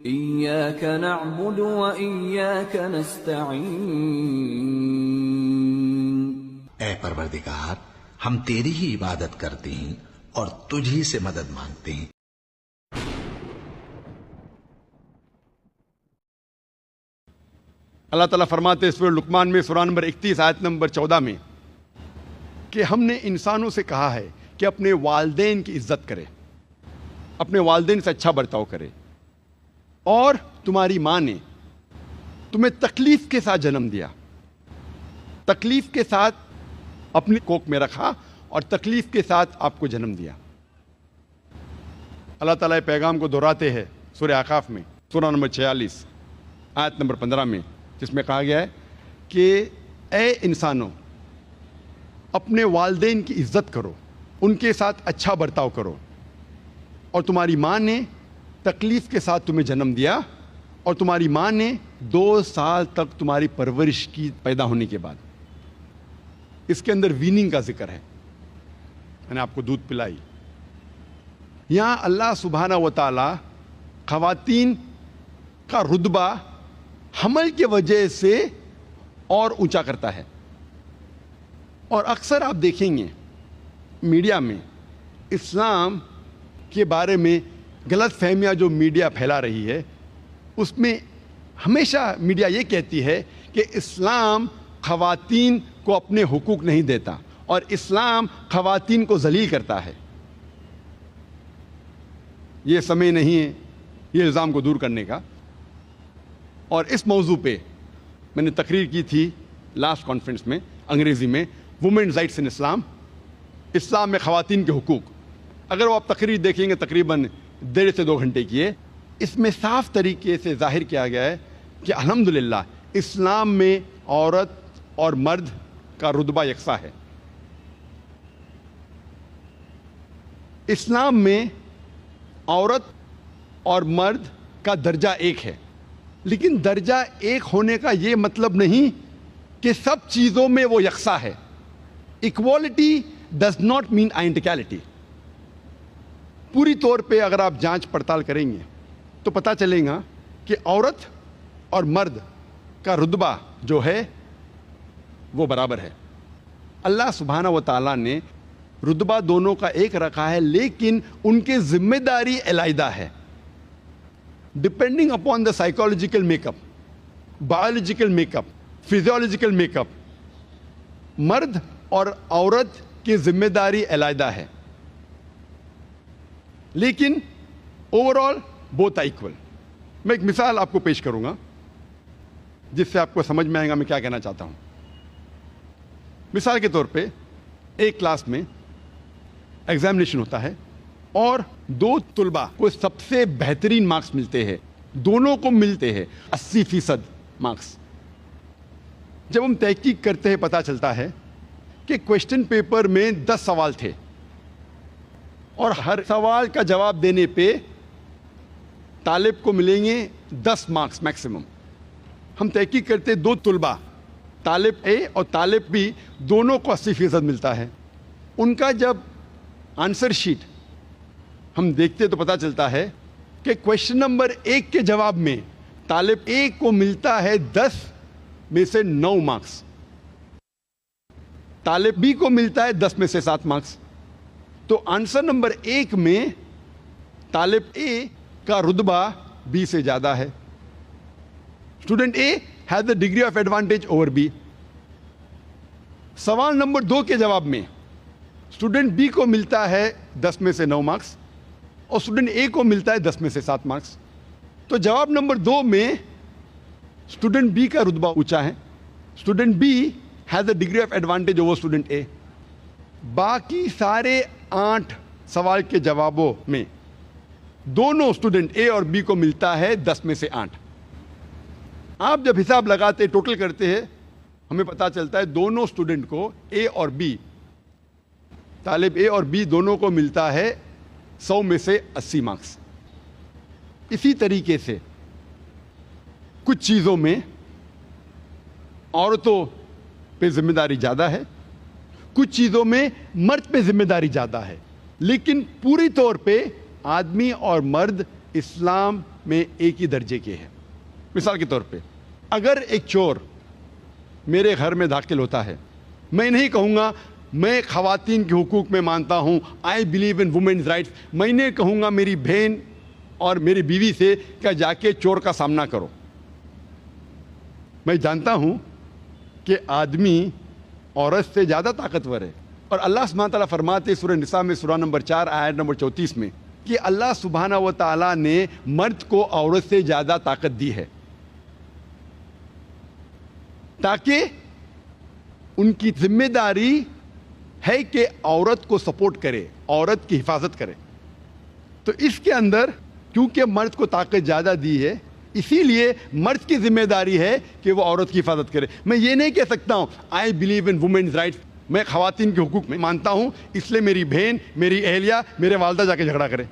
إياك نعبد وإياك نستعين. اے پروردگار، ہم تیری ہی عبادت کرتے ہیں اور تجھ ہی سے مدد مانگتے ہیں. اللہ تعالیٰ فرماتے ہیں سورہ لقمان میں سورہ نمبر 31 آیت نمبر 14 میں کہ ہم نے انسانوں سے کہا ہے کہ اپنے والدین کی عزت کرے، اپنے والدین سے اچھا برتاؤ کرے، اور تمہاری ماں نے تمہیں تکلیف کے ساتھ جنم دیا، تکلیف کے ساتھ اپنی کوکھ میں رکھا اور تکلیف کے ساتھ آپ کو جنم دیا. اللہ تعالیٰ پیغام کو دہراتے ہیں سورہ اعراف میں سورہ نمبر 46 آیت نمبر 15 میں، جس میں کہا گیا ہے کہ اے انسانوں، اپنے والدین کی عزت کرو، ان کے ساتھ اچھا برتاؤ کرو، اور تمہاری ماں نے تکلیف کے ساتھ تمہیں جنم دیا، اور تمہاری ماں نے 2 سال تک تمہاری پرورش کی پیدا ہونے کے بعد. اس کے اندر ویننگ کا ذکر ہے، میں نے آپ کو دودھ پلائی. یہاں اللہ سبحانہ و تعالی خواتین کا رتبہ حمل کی وجہ سے اور اونچا کرتا ہے. اور اکثر آپ دیکھیں گے میڈیا میں اسلام کے بارے میں غلط فہمیاں جو میڈیا پھیلا رہی ہے، اس میں ہمیشہ میڈیا یہ کہتی ہے کہ اسلام خواتین کو اپنے حقوق نہیں دیتا اور اسلام خواتین کو ذلیل کرتا ہے. یہ سمے نہیں ہے یہ الزام کو دور کرنے کا. اور اس موضوع پہ میں نے تقریر کی تھی لاسٹ کانفرنس میں انگریزی میں، وومنز رائٹس ان اسلام، اسلام میں خواتین کے حقوق. اگر وہ آپ تقریر دیکھیں گے تقریباً 1.5 سے 2 گھنٹے کی ہے. اس میں صاف طریقے سے ظاہر کیا گیا ہے کہ الحمدللہ اسلام میں عورت اور مرد کا رتبہ یکساں ہے. اسلام میں عورت اور مرد کا درجہ ایک ہے، لیکن درجہ ایک ہونے کا یہ مطلب نہیں کہ سب چیزوں میں وہ یکساں ہے. Equality does not mean identicality. پوری طور پہ اگر آپ جانچ پڑتال کریں گے تو پتہ چلے گا کہ عورت اور مرد کا رتبہ جو ہے وہ برابر ہے. اللہ سبحانہ و تعالیٰ نے رتبہ دونوں کا ایک رکھا ہے، لیکن ان کے ذمہ داری علیحدہ ہے. Depending upon the psychological make up, biological make up, physiological make up, مرد اور عورت کی ذمہ داری علیحدہ ہے، لیکن اوور آل بوتھ ایکول. میں ایک مثال آپ کو پیش کروں گا جس سے آپ کو سمجھ میں آئے گا میں کیا کہنا چاہتا ہوں. مثال کے طور پہ ایک کلاس میں ایگزامینیشن ہوتا ہے اور 2 طلباء کو سب سے بہترین مارکس ملتے ہیں، دونوں کو ملتے ہیں 80% مارکس. جب ہم تحقیق کرتے ہیں پتہ چلتا ہے کہ کویشچن پیپر میں 10 سوال تھے اور ہر سوال کا جواب دینے پہ طالب کو ملیں گے 10 مارکس میکسیمم. ہم تحقیق کرتے 2 طلباء، طالب اے اور طالب بی، دونوں کو 80% ملتا ہے. ان کا جب آنسر شیٹ ہم دیکھتے تو پتہ چلتا ہے کہ کویشچن نمبر 1 کے جواب میں طالب اے کو ملتا ہے 10 میں سے 9 مارکس، طالب بی کو ملتا ہے 10 میں سے 7 مارکس. تو آنسر نمبر 1 میں طالب اے کا رتبہ بی سے زیادہ ہے. Student A has a degree of advantage over B. سوال نمبر 2 کے جواب میں اسٹوڈنٹ بی کو ملتا ہے 10 میں سے 9 مارکس اور اسٹوڈنٹ اے کو ملتا ہے 10 میں سے 7 مارکس. تو جواب نمبر 2 میں اسٹوڈنٹ بی کا رتبہ اونچا ہے. Student B has a degree of advantage over student A. باقی سارے 8 سوال کے جوابوں میں دونوں اسٹوڈنٹ اے اور بی کو ملتا ہے 10 میں سے 8. آپ جب حساب لگاتے ٹوٹل کرتے ہیں ہمیں پتہ چلتا ہے دونوں اسٹوڈنٹ کو اے اور بی، طالب اے اور بی دونوں کو ملتا ہے 100 میں سے 80 مارکس. اسی طریقے سے کچھ چیزوں میں عورتوں پہ ذمہ داری زیادہ ہے، کچھ چیزوں میں مرد پہ ذمہ داری زیادہ ہے، لیکن پوری طور پہ آدمی اور مرد اسلام میں ایک ہی درجے کے ہیں. مثال کے طور پہ اگر ایک چور میرے گھر میں داخل ہوتا ہے, میں نہیں کہوں گا میں خواتین کے حقوق میں مانتا ہوں, I believe in women's rights. میں نے کہوں گا میری بہن اور میری بیوی سے کہ جا کے چور کا سامنا کرو. میں جانتا ہوں کہ آدمی عورت سے زیادہ طاقتور ہے, اور اللہ سبحانہ تعالیٰ فرماتے سورہ نساء میں سورہ نمبر 4 آیت نمبر 34 میں کہ اللہ سبحانہ و تعالیٰ نے مرد کو عورت سے زیادہ طاقت دی ہے تاکہ ان کی ذمہ داری ہے کہ عورت کو سپورٹ کرے, عورت کی حفاظت کرے. تو اس کے اندر کیونکہ مرد کو طاقت زیادہ دی ہے, اسی لیے مرد کی ذمہ داری ہے کہ وہ عورت کی حفاظت کرے. میں یہ نہیں کہہ سکتا ہوں I believe in women's rights, میں خواتین کے حقوق میں مانتا ہوں اس لیے میری بہن, میری اہلیہ, میرے والدہ جا کے جھگڑا کرے.